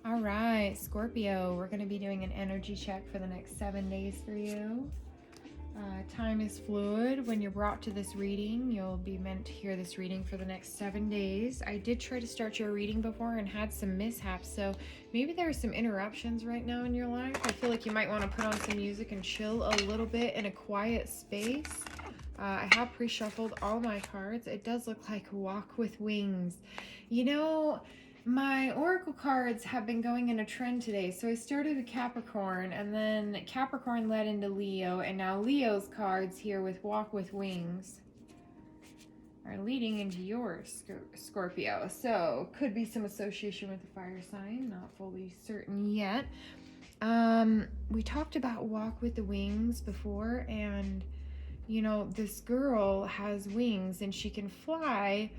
All right, Scorpio, we're going to be doing an energy check for the next 7 days for you. Time is fluid. When you're brought to this reading, you'll be meant to hear this reading for the next 7 days. I did try to start your reading before and had some mishaps, so maybe there are some interruptions right now in your life. I feel like you might want to put on some music and chill a little bit in a quiet space. I have pre-shuffled all my cards. It does look like Walk with Wings. You know, my oracle cards have been going in a trend today. So I started with Capricorn, and then Capricorn led into Leo, and now Leo's cards here with Walk with Wings are leading into yours, Scorpio. So could be some association with the fire sign, not fully certain yet. We talked about Walk with the Wings before, and you know, this girl has wings and she can fly.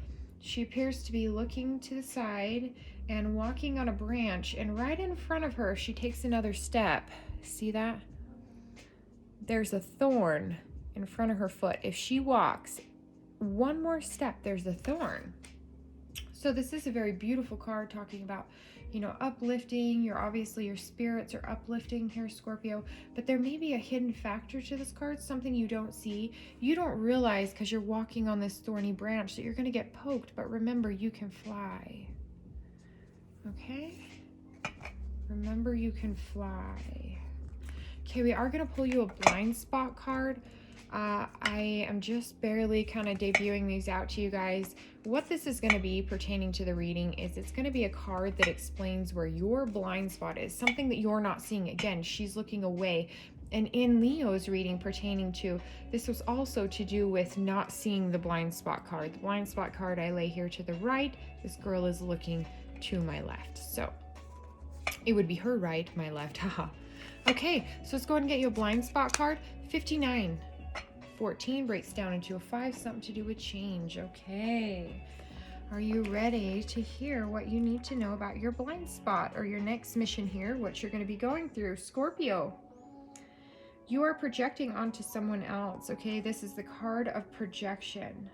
She appears to be looking to the side and walking on a branch, and right in front of her, she takes another step. See that? There's a thorn in front of her foot. If she walks one more step, there's a thorn. So this is a very beautiful card talking about, you know, uplifting. Your spirits are uplifting here, Scorpio, but there may be a hidden factor to this card, something you don't see. You don't realize because you're walking on this thorny branch that you're going to get poked, but remember, you can fly. Okay? Remember, you can fly. Okay, we are going to pull you a blind spot card. I am just barely kind of debuting these out to you guys. What this is going to be pertaining to the reading is it's going to be a card that explains where your blind spot is, something that you're not seeing. Again, she's looking away. And in Leo's reading pertaining to, this was also to do with not seeing the blind spot card. The blind spot card I lay here to the right. This girl is looking to my left. So it would be her right, my left. Haha. Okay, so let's go ahead and get you a blind spot card. 59. 14 breaks down into a 5, something to do with change. Okay. Are you ready to hear what you need to know about your blind spot or your next mission here, what you're going to be going through? Scorpio, you are projecting onto someone else, okay? This is the card of projection.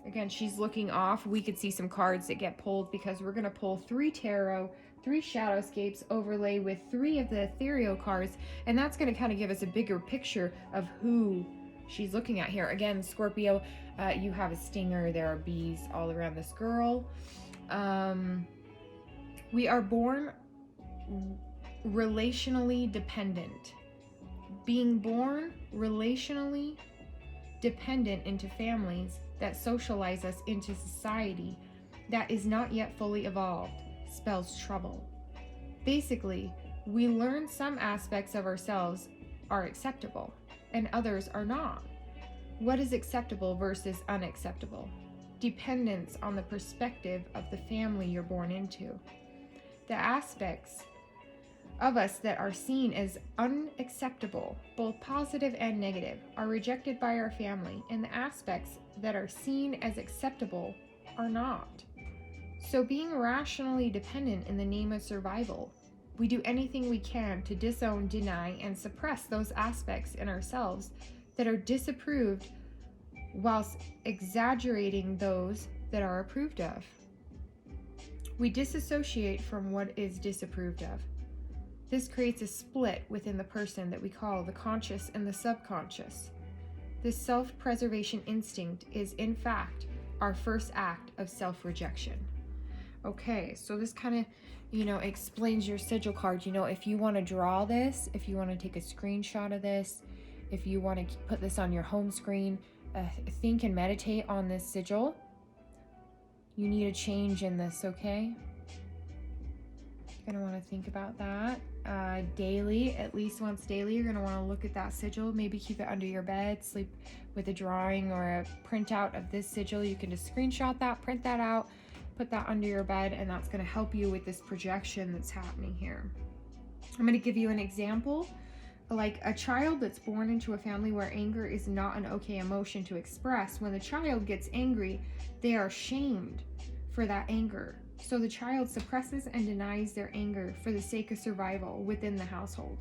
Again, she's looking off. We could see some cards that get pulled because we're going to pull 3 tarot, 3 shadowscapes, overlay with 3 of the ethereal cards, and that's going to kind of give us a bigger picture of who she's looking at here. Again, Scorpio, you have a stinger. There are bees all around this girl. We are born relationally dependent. Being born relationally dependent into families that socialize us into society that is not yet fully evolved spells trouble. Basically, we learn some aspects of ourselves are acceptable and others are not. What is acceptable versus unacceptable? Dependence on the perspective of the family you're born into. The aspects of us that are seen as unacceptable, both positive and negative, are rejected by our family, and the aspects that are seen as acceptable are not. So being rationally dependent in the name of survival, we do anything we can to disown, deny, and suppress those aspects in ourselves that are disapproved whilst exaggerating those that are approved of. We disassociate from what is disapproved of. This creates a split within the person that we call the conscious and the subconscious. This self-preservation instinct is, in fact, our first act of self-rejection. Okay, so this kind of, explains your sigil card. If you want to draw this, if you want to take a screenshot of this, if you want to put this on your home screen, think and meditate on this sigil. You need a change in this, okay? You're going to want to think about that daily, at least once daily. You're going to want to look at that sigil, maybe keep it under your bed, sleep with a drawing or a printout of this sigil. You can just screenshot that, print that out, put that under your bed, and that's going to help you with this projection that's happening here. I'm going to give you an example. Like a child that's born into a family where anger is not an okay emotion to express. When the child gets angry, they are shamed for that anger. So the child suppresses and denies their anger for the sake of survival within the household.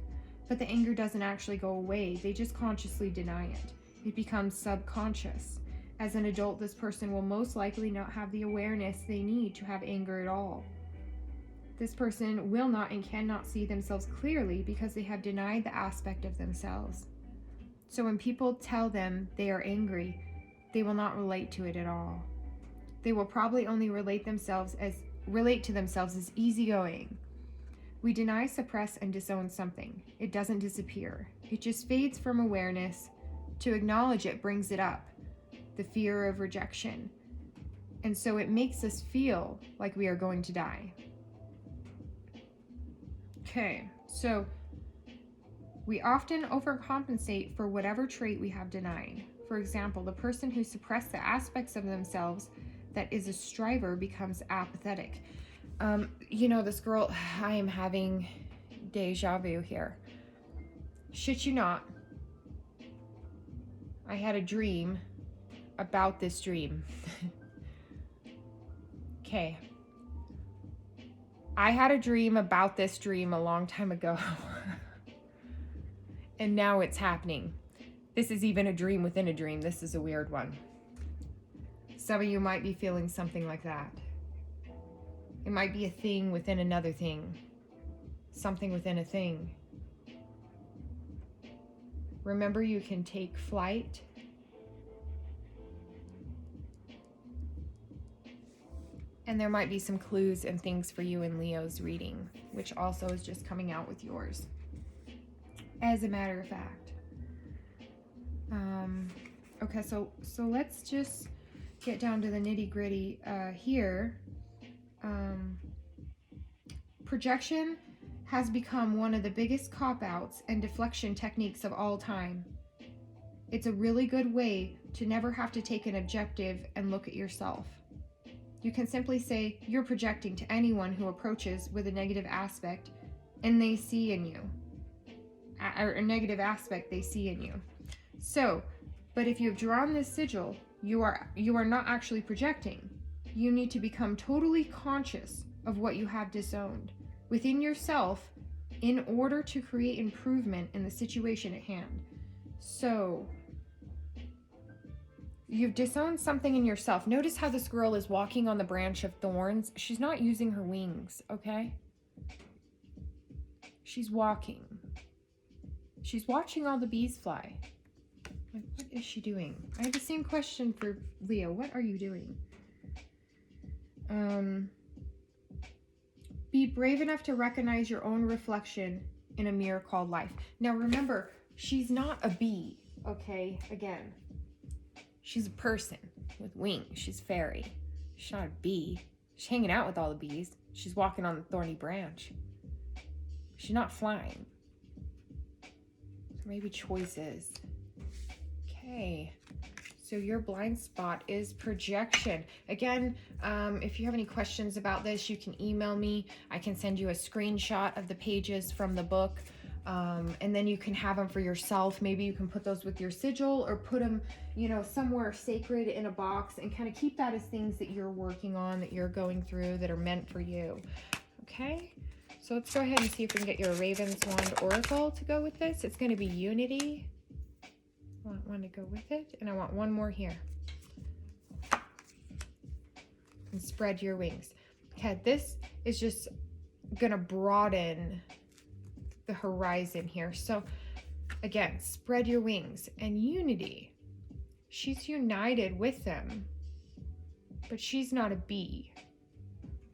But the anger doesn't actually go away. They just consciously deny it. It becomes subconscious. As an adult, this person will most likely not have the awareness they need to have anger at all. This person will not and cannot see themselves clearly because they have denied the aspect of themselves. So when people tell them they are angry, they will not relate to it at all. They will probably only relate to themselves as easygoing. We deny, suppress, and disown something. It doesn't disappear. It just fades from awareness. To acknowledge it brings it up, the fear of rejection. And so it makes us feel like we are going to die. Okay, so we often overcompensate for whatever trait we have denied. For example, the person who suppressed the aspects of themselves that is a striver becomes apathetic. This girl, I am having deja vu here. Shit you not. I had a dream about this dream. Okay. I had a dream about this dream a long time ago. And now it's happening. This is even a dream within a dream. This is a weird one. Some of you might be feeling something like that. It might be a thing within another thing. Something within a thing. Remember, you can take flight. And there might be some clues and things for you in Leo's reading, which also is just coming out with yours. As a matter of fact. Okay, so let's just get down to the nitty-gritty here. Projection has become one of the biggest cop-outs and deflection techniques of all time. It's a really good way to never have to take an objective and look at yourself. You can simply say you're projecting to anyone who approaches with a negative aspect, and they see in you. Or a negative aspect they see in you. So, but if you've drawn this sigil, you are not actually projecting. You need to become totally conscious of what you have disowned within yourself in order to create improvement in the situation at hand. So, you've disowned something in yourself. Notice how this girl is walking on the branch of thorns. She's not using her wings, okay? She's walking. She's watching all the bees fly. Like, what is she doing? I have the same question for Leo. What are you doing? Be brave enough to recognize your own reflection in a mirror called life. Now remember, she's not a bee, okay? Again, she's a person with wings. She's fairy. She's not a bee. She's hanging out with all the bees. She's walking on the thorny branch. She's not flying. So maybe choices. Okay. So your blind spot is projection. Again, if you have any questions about this, you can email me. I can send you a screenshot of the pages from the book. And then you can have them for yourself. Maybe you can put those with your sigil or put them, somewhere sacred in a box and kind of keep that as things that you're working on, that you're going through, that are meant for you. Okay? So let's go ahead and see if we can get your Raven's Wand Oracle to go with this. It's going to be Unity. I want one to go with it, and I want one more here. And spread your wings. Okay, this is just gonna broaden the horizon here. So again, spread your wings. And Unity, she's united with them, but she's not a bee.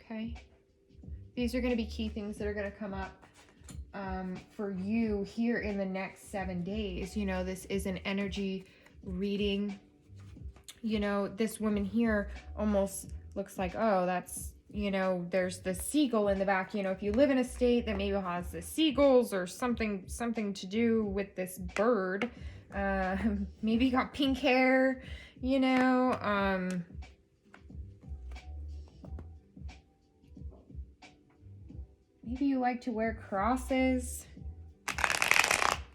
Okay, these are going to be key things that are going to come up for you here in the next 7 days. This is an energy reading. This woman here almost looks like, oh, that's, there's the seagull in the back. If you live in a state that maybe has the seagulls or something to do with this bird, maybe you got pink hair, maybe you like to wear crosses.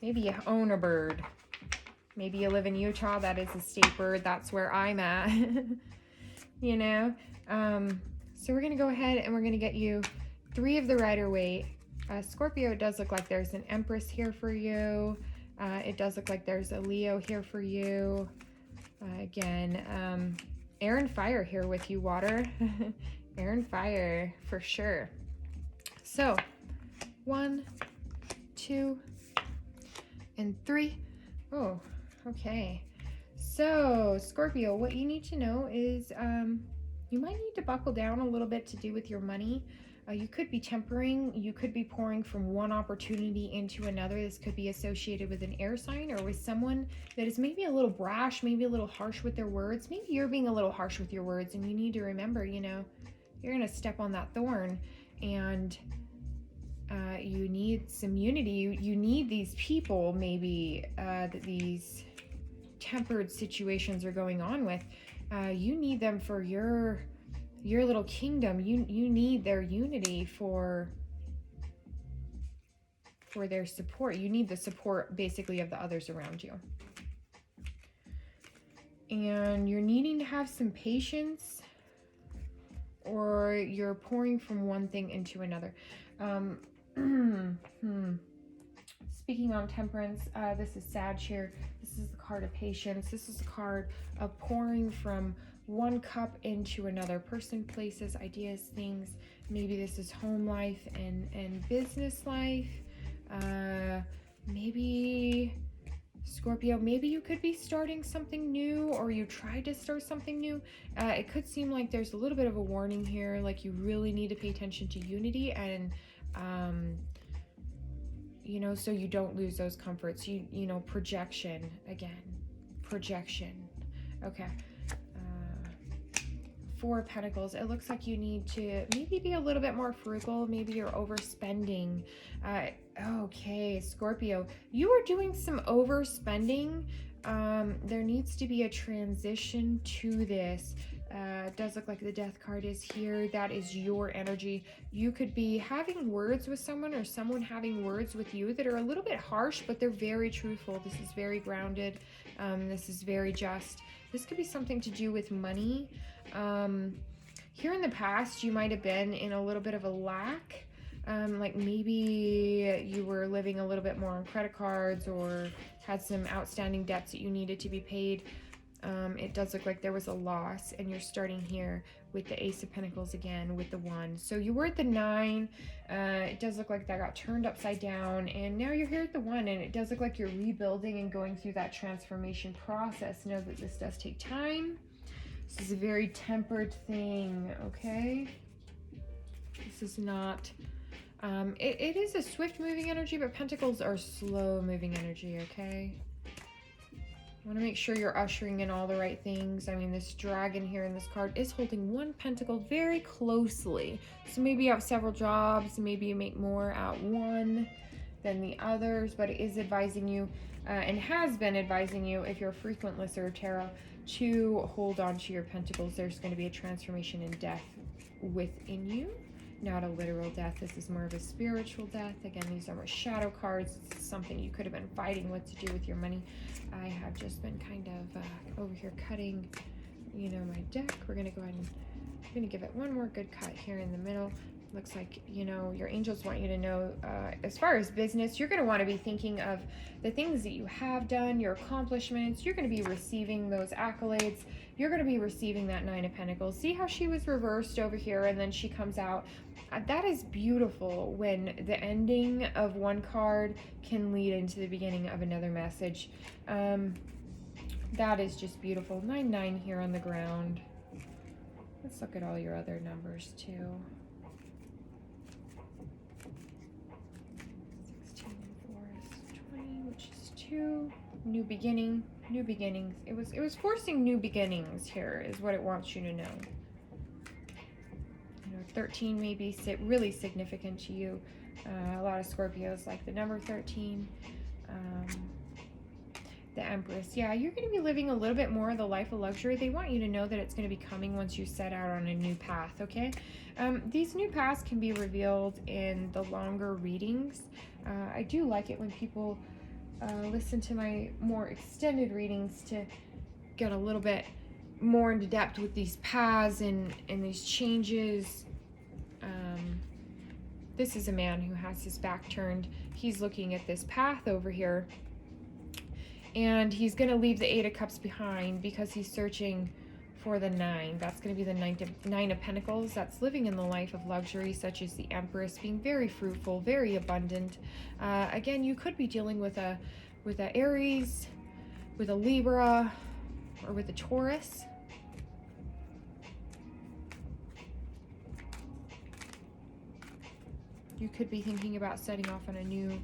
Maybe you own a bird. Maybe you live in Utah. That is a state bird. That's where I'm at. So we're going to go ahead and we're going to get you 3 of the Rider-Waite. Scorpio, it does look like there's an Empress here for you. It does look like there's a Leo here for you. Again, air and fire here with you, water. Air and fire for sure. So 1, 2, and 3. Oh, okay. So Scorpio, what you need to know is you might need to buckle down a little bit to do with your money. You could be tempering, you could be pouring from one opportunity into another. This could be associated with an air sign or with someone that is maybe a little brash, maybe a little harsh with their words. Maybe you're being a little harsh with your words, and you need to remember, you know, you're going to step on that thorn, and you need some unity. You need these people, maybe, that these tempered situations are going on with. You need them for your little kingdom. You need their unity for their support. You need the support basically of the others around you. And you're needing to have some patience, or you're pouring from one thing into another. Speaking on temperance, this is Sag here. This is the card of patience. This is the card of pouring from one cup into another. Person, places, ideas, things. Maybe this is home life and business life. Maybe Scorpio, maybe you could be starting something new, or you tried to start something new. It could seem like there's a little bit of a warning here, like you really need to pay attention to unity and you know, so you don't lose those comforts. You know, projection again. Projection. Okay. 4 of Pentacles. It looks like you need to maybe be a little bit more frugal. Maybe you're overspending. Okay, Scorpio, you are doing some overspending. There needs to be a transition to this. It does look like the Death card is here. That is your energy. You could be having words with someone, or someone having words with you that are a little bit harsh, but they're very truthful. This is very grounded. This is very just. This could be something to do with money. Here in the past, you might have been in a little bit of a lack. Like maybe you were living a little bit more on credit cards, or had some outstanding debts that you needed to be paid. It does look like there was a loss, and you're starting here with the Ace of Pentacles again with the 1. So you were at the 9. It does look like that got turned upside down, and now you're here at the 1, and it does look like you're rebuilding and going through that transformation process. Know that this does take time. This is a very tempered thing, okay? This is not... it is a swift moving energy, but Pentacles are slow moving energy, okay? I want to make sure you're ushering in all the right things. I mean, this dragon here in this card is holding 1 pentacle very closely. So maybe you have several jobs, maybe you make more at one than the others, but it is advising you, and has been advising you, if you're a frequent listener of tarot, to hold on to your pentacles. There's going to be a transformation in death within you. Not a literal death. This is more of a spiritual death. Again, these are more shadow cards. It's something you could have been fighting with to do with your money. I have just been kind of over here cutting, you know, my deck. We're going to go ahead and I'm going to give it one more good cut here in the middle. Looks like, you know, your angels want you to know, as far as business, you're going to want to be thinking of the things that you have done, your accomplishments. You're going to be receiving those accolades. You're going to be receiving that 9 of Pentacles. See how she was reversed over here, and then she comes out. That is beautiful when the ending of one card can lead into the beginning of another message. That is just beautiful. 9-9 here on the ground. Let's look at all your other numbers too. 16 and 4 is 20, which is 2. New beginning, new beginnings. It was forcing new beginnings here, is what it wants you to know. 13 may be really significant to you. A lot of Scorpios like the number 13. The Empress. Yeah, you're going to be living a little bit more of the life of luxury. They want you to know that it's going to be coming once you set out on a new path, okay? These new paths can be revealed in the longer readings. I do like it when people listen to my more extended readings to get a little bit more into depth with these paths and these changes. This is a man who has his back turned. He's looking at this path over here, and he's going to leave the 8 of Cups behind because he's searching for the 9. That's going to be the nine of Pentacles. That's living in the life of luxury, such as the Empress, being very fruitful, very abundant. Again, you could be dealing with a Aries, with a Libra, or with a Taurus. You could be thinking about setting off on a new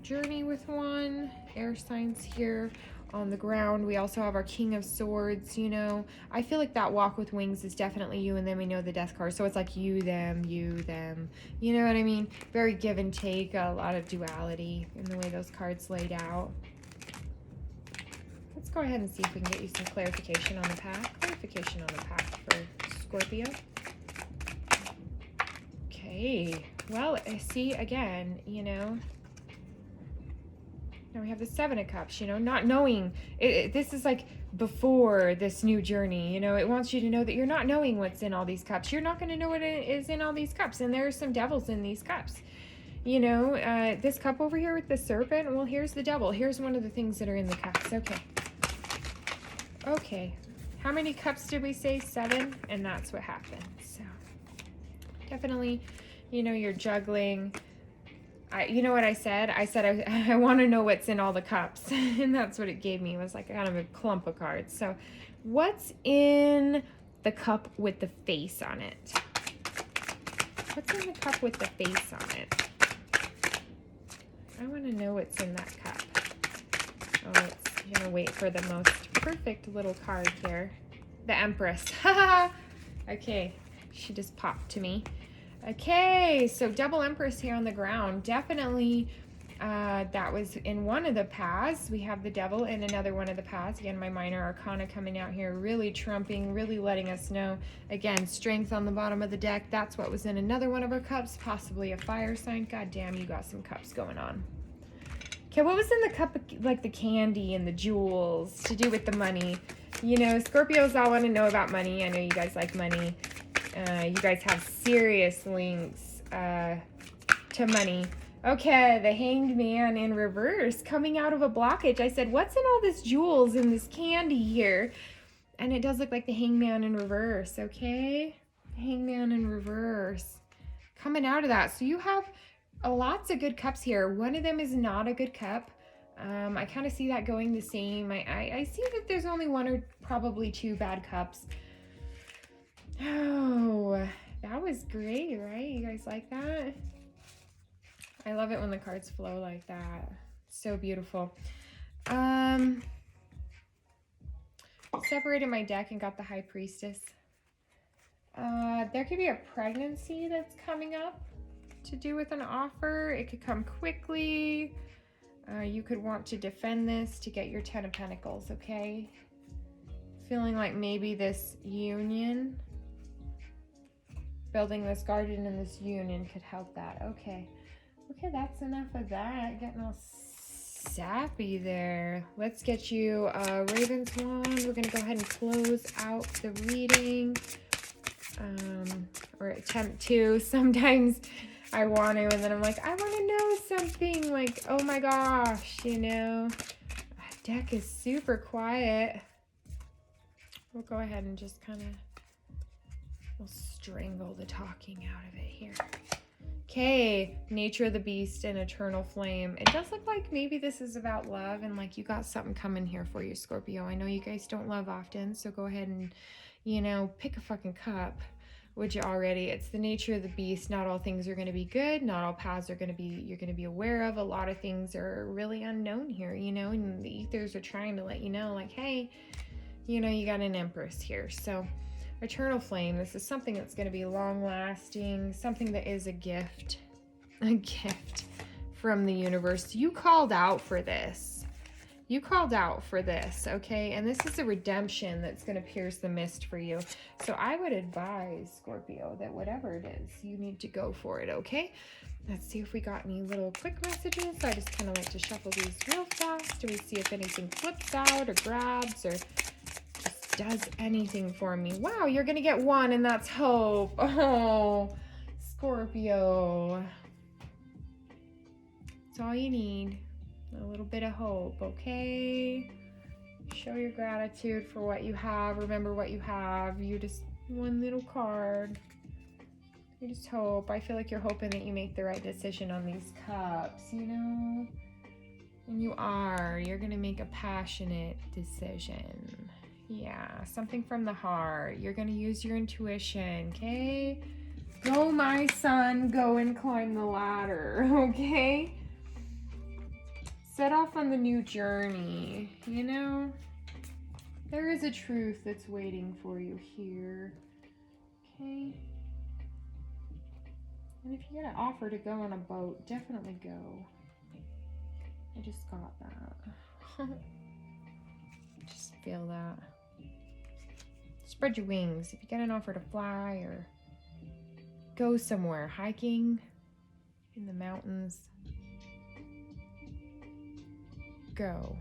journey with one. Air signs here on the ground. We also have our King of Swords. You know, I feel like that walk with wings is definitely you, and then we know the Death card, so it's like you, them, you, them. You know what I mean? Very give and take, a lot of duality in the way those cards laid out. Let's go ahead and see if we can get you some clarification on the path. Clarification on the path for Scorpio. Okay, well, see, again, you know, now we have the 7 of Cups, you know, not knowing. This is like before this new journey, you know. It wants you to know that you're not knowing what's in all these cups. You're not going to know what is in all these cups, and there are some devils in these cups. You know, this cup over here with the serpent, well, here's the devil. Here's one of the things that are in the cups. Okay. Okay. How many cups did we say? 7? And that's what happened. So definitely, you know, you're juggling. You know what I said? I said I want to know what's in all the cups. And that's what it gave me. It was like kind of a clump of cards. So what's in the cup with the face on it? What's in the cup with the face on it? I want to know what's in that cup. Oh, it's going to wait for the most perfect little card here. The Empress. Okay. She just popped to me. Okay, so double Empress here on the ground. Definitely that was in one of the paths. We have the devil in another one of the paths. Again, my minor arcana coming out here, really trumping, really letting us know. Again, strength on the bottom of the deck. That's what was in another one of our cups, possibly a fire sign. God damn, you got some cups going on. Okay, what was in the cup, like the candy and the jewels to do with the money? You know, Scorpios all want to know about money. I know you guys like money. You guys have serious links to money. Okay, the Hanged Man in reverse coming out of a blockage. I said, what's in all this jewels and this candy here? And it does look like the Hangman in reverse, okay? The Hangman in reverse coming out of that. So you have lots of good cups here. One of them is not a good cup. I kind of see that going the same. I see that there's only 1 or probably 2 bad cups. Oh, that was great, right? You guys like that? I love it when the cards flow like that. So beautiful. Separated my deck and got the High Priestess. There could be a pregnancy that's coming up to do with an offer. It could come quickly. You could want to defend this to get your 10 of Pentacles, okay? Feeling like maybe this union, building this garden and this union could help that. Okay. Okay, that's enough of that. Getting all sappy there. Let's get you Raven's Wand. We're going to go ahead and close out the reading. Or attempt to. Sometimes I want to, and then I'm like, I want to know something. Like, oh my gosh, you know. Deck is super quiet. We'll go ahead and just kind of, we'll strangle the talking out of it here. Okay, Nature of the Beast and Eternal Flame. It does look like maybe this is about love, and like you got something coming here for you, Scorpio. I know you guys don't love often, so go ahead and, you know, pick a fucking cup. Would you already? It's the nature of the beast. Not all things are going to be good. Not all paths are going to be, you're going to be aware of. A lot of things are really unknown here, you know, and the ethers are trying to let you know, like, hey, you know, you got an Empress here. So Eternal Flame, this is something that's going to be long lasting, something that is a gift from the universe. You called out for this. You called out for this, okay? And this is a redemption that's going to pierce the mist for you. So I would advise, Scorpio, that whatever it is, you need to go for it, okay? Let's see if we got any little quick messages. I just kind of like to shuffle these real fast. Do we see if anything flips out or grabs or just does anything for me? Wow, you're going to get 1, and that's hope. Oh, Scorpio. That's all you need. A little bit of hope, okay? Show your gratitude for what you have. Remember what you have. You're just one little card. You just hope. I feel like you're hoping that you make the right decision on these cups, you know? And you are. You're going to make a passionate decision. Yeah, something from the heart. You're going to use your intuition, okay? Go, my son. Go and climb the ladder, okay? Set off on the new journey, you know? There is a truth that's waiting for you here, okay? And if you get an offer to go on a boat, definitely go. I just got that. Just feel that. Spread your wings. If you get an offer to fly or go somewhere, hiking in the mountains, go.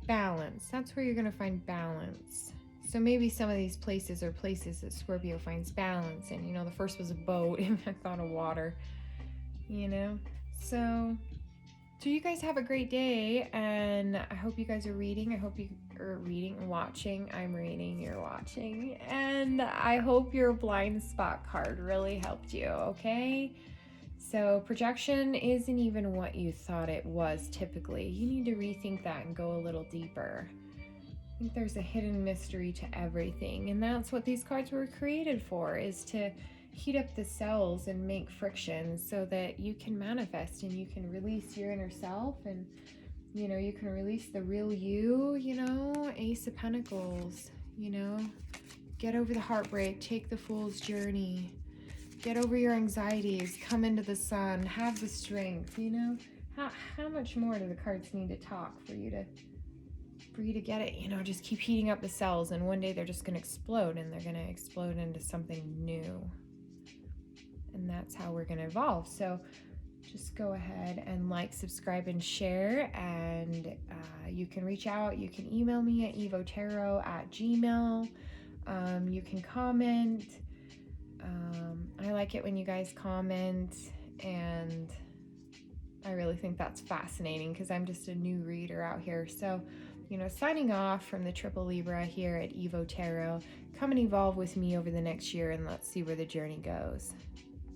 Balance. That's where you're going to find balance. So maybe some of these places are places that Scorpio finds balance in. You know, the first was a boat and I thought of water, you know? So you guys have a great day, and I hope you guys are reading. I hope you are reading and watching. I'm reading, you're watching. And I hope your blind spot card really helped you, okay? So projection isn't even what you thought it was typically. You need to rethink that and go a little deeper. I think there's a hidden mystery to everything, and that's what these cards were created for, is to heat up the cells and make friction so that you can manifest and you can release your inner self, and you know, you can release the real you, you know. Ace of Pentacles, you know, get over the heartbreak, take the fool's journey, get over your anxieties, come into the sun, have the strength, you know. How much more do the cards need to talk for you to get it? You know, just keep heating up the cells, and one day they're just going to explode, and they're going to explode into something new. And that's how we're going to evolve. So just go ahead and like, subscribe, and share. And you can reach out. You can email me at evotarot@gmail.com. You can comment. I like it when you guys comment, and I really think that's fascinating because I'm just a new reader out here. So, you know, signing off from the Triple Libra here at Evo Tarot. Come and evolve with me over the next year, and let's see where the journey goes.